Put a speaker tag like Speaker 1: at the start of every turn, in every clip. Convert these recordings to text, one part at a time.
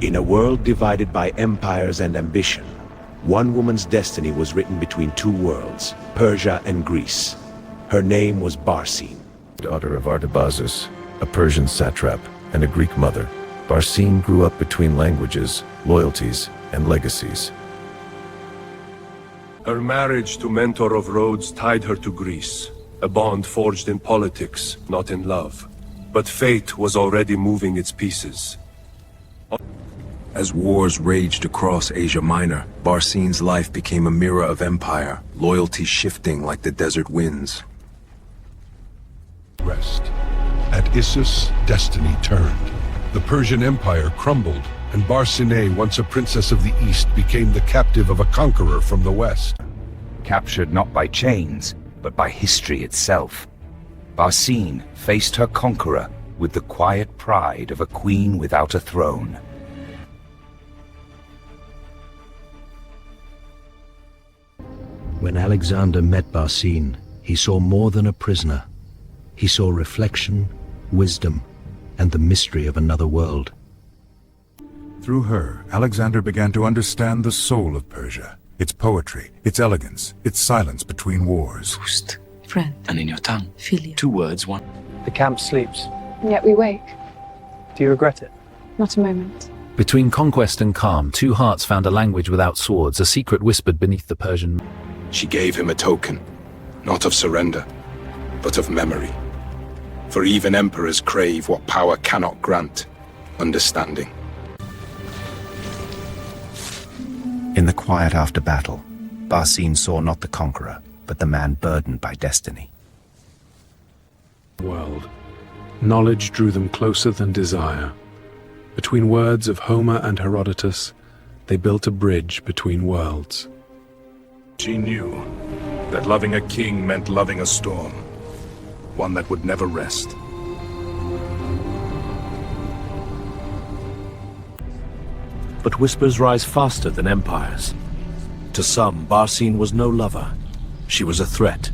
Speaker 1: In a world divided by empires and ambition, one woman's destiny was written between two worlds, Persia and Greece. Her name was Barsine.
Speaker 2: Daughter of Artabazus, a Persian satrap, and a Greek mother, Barsine grew up between languages, loyalties, and legacies.
Speaker 3: Her marriage to Mentor of Rhodes tied her to Greece, a bond forged in politics, not in love. But fate was already moving its pieces.
Speaker 4: As wars raged across Asia Minor, Barsine's life became a mirror of empire, loyalty shifting like the desert winds.
Speaker 5: Rest. At Issus, destiny turned. The Persian Empire crumbled, and Barsine, once a princess of the East, became the captive of a conqueror from the West.
Speaker 6: Captured not by chains, but by history itself, Barsine faced her conqueror with the quiet pride of a queen without a throne.
Speaker 7: When Alexander met Barsine, he saw more than a prisoner. He saw reflection, wisdom, and the mystery of another world.
Speaker 8: Through her, Alexander began to understand the soul of Persia, its poetry, its elegance, its silence between wars.
Speaker 9: Fust, friend,
Speaker 10: and in your tongue,
Speaker 9: philia.
Speaker 10: 2 words, one.
Speaker 11: The camp sleeps.
Speaker 12: And yet we wake.
Speaker 11: Do you regret it?
Speaker 12: Not a moment.
Speaker 13: Between conquest and calm, 2 hearts found a language without swords, a secret whispered beneath the Persian.
Speaker 14: She gave him a token, not of surrender, but of memory. For even emperors crave what power cannot grant, understanding.
Speaker 15: In the quiet after battle, Barsine saw not the conqueror, but the man burdened by destiny.
Speaker 16: World. Knowledge drew them closer than desire. Between words of Homer and Herodotus, they built a bridge between worlds.
Speaker 14: She knew that loving a king meant loving a storm, one that would never rest.
Speaker 1: But whispers rise faster than empires. To some, Barsine was no lover. She was a threat,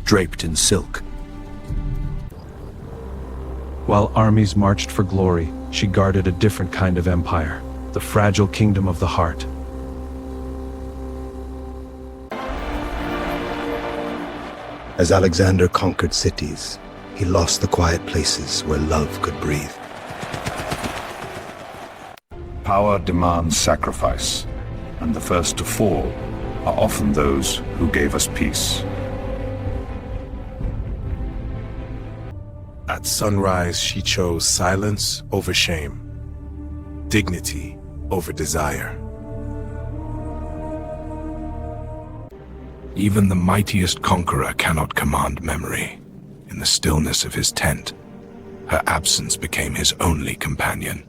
Speaker 1: draped in silk.
Speaker 17: While armies marched for glory, she guarded a different kind of empire, the fragile kingdom of the heart.
Speaker 18: As Alexander conquered cities, he lost the quiet places where love could breathe.
Speaker 2: Power demands sacrifice, and the first to fall are often those who gave us peace.
Speaker 19: At sunrise, she chose silence over shame, dignity over desire. Even the mightiest conqueror cannot command memory. In the stillness of his tent, her absence became his only companion.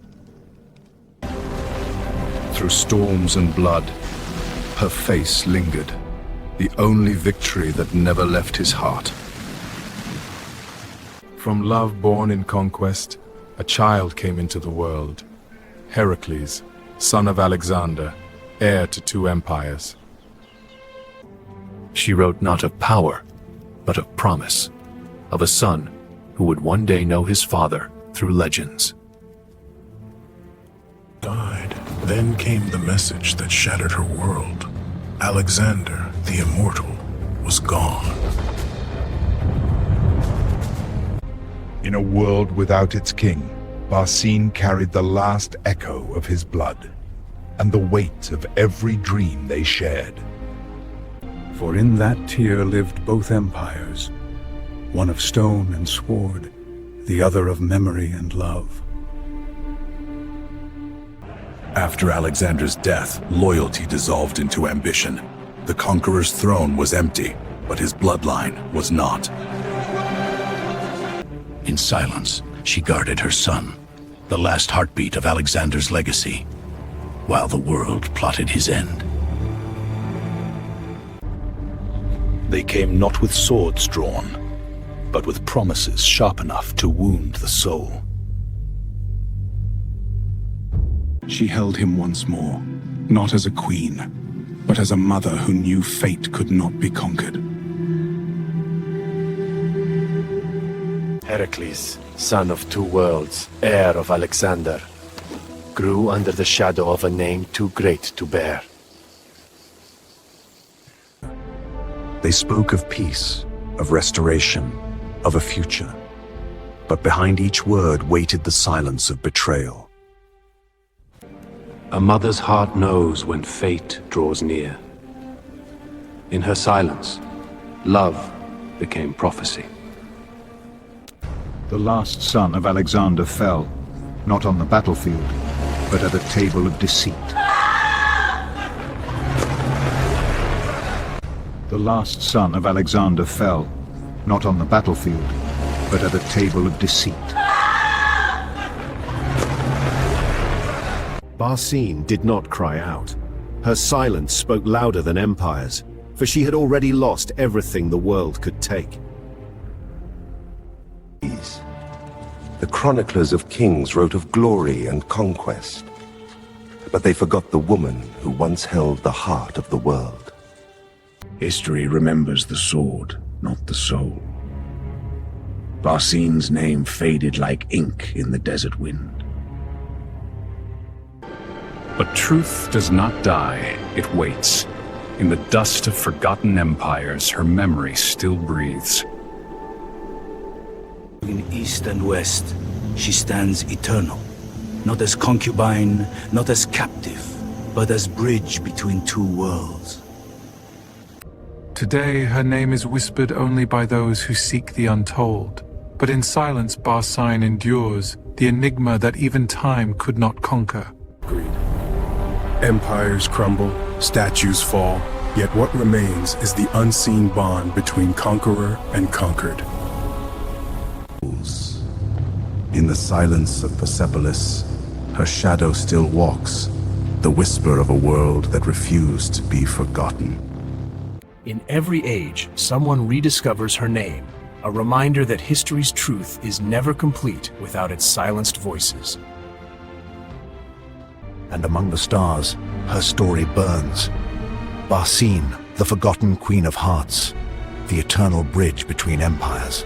Speaker 20: Through storms and blood, her face lingered, the only victory that never left his heart.
Speaker 19: From love born in conquest, a child came into the world. Heracles, son of Alexander, heir to 2 empires.
Speaker 2: She wrote not of power, but of promise, of a son who would one day know his father through legends.
Speaker 19: Died. Then came the message that shattered her world. Alexander, the immortal, was gone.
Speaker 5: In a world without its king, Barsine carried the last echo of his blood, and the weight of every dream they shared.
Speaker 8: For in that tear lived both empires, one of stone and sword, the other of memory and love.
Speaker 19: After Alexander's death, loyalty dissolved into ambition. The conqueror's throne was empty, but his bloodline was not.
Speaker 6: In silence, she guarded her son, the last heartbeat of Alexander's legacy, while the world plotted his end.
Speaker 1: They came not with swords drawn, but with promises sharp enough to wound the soul.
Speaker 19: She held him once more, not as a queen, but as a mother who knew fate could not be conquered.
Speaker 3: Heracles, son of 2 worlds, heir of Alexander.
Speaker 9: grew under the shadow of a name too great to bear.
Speaker 10: They spoke of peace, of restoration, of a future. But behind each word waited the silence of betrayal.
Speaker 16: A mother's heart knows when fate draws near. In her silence, love became prophecy.
Speaker 8: The last son of Alexander fell, not on the battlefield, but at a table of deceit. The last son of Alexander fell, not on the battlefield, but at a table of deceit.
Speaker 2: Barsine did not cry out. Her silence spoke louder than empires, for she had already lost everything the world could take.
Speaker 21: The chroniclers of kings wrote of glory and conquest, but they forgot the woman who once held the heart of the world.
Speaker 22: History remembers the sword, not the soul. Barsine's name faded like ink in the desert wind.
Speaker 23: But truth does not die, it waits. In the dust of forgotten empires, her memory still breathes.
Speaker 24: In east and west, she stands eternal. Not as concubine, not as captive, but as bridge between two worlds.
Speaker 19: Today, her name is whispered only by those who seek the untold. But in silence, Barsine endures the enigma that even time could not conquer.
Speaker 20: Empires crumble, statues fall, yet what remains is the unseen bond between conqueror and conquered.
Speaker 4: In the silence of Persepolis, her shadow still walks, the whisper of a world that refused to be forgotten.
Speaker 25: In every age, someone rediscovers her name, a reminder that history's truth is never complete without its silenced voices.
Speaker 15: And among the stars, her story burns. Barsine, the forgotten queen of hearts, the eternal bridge between empires.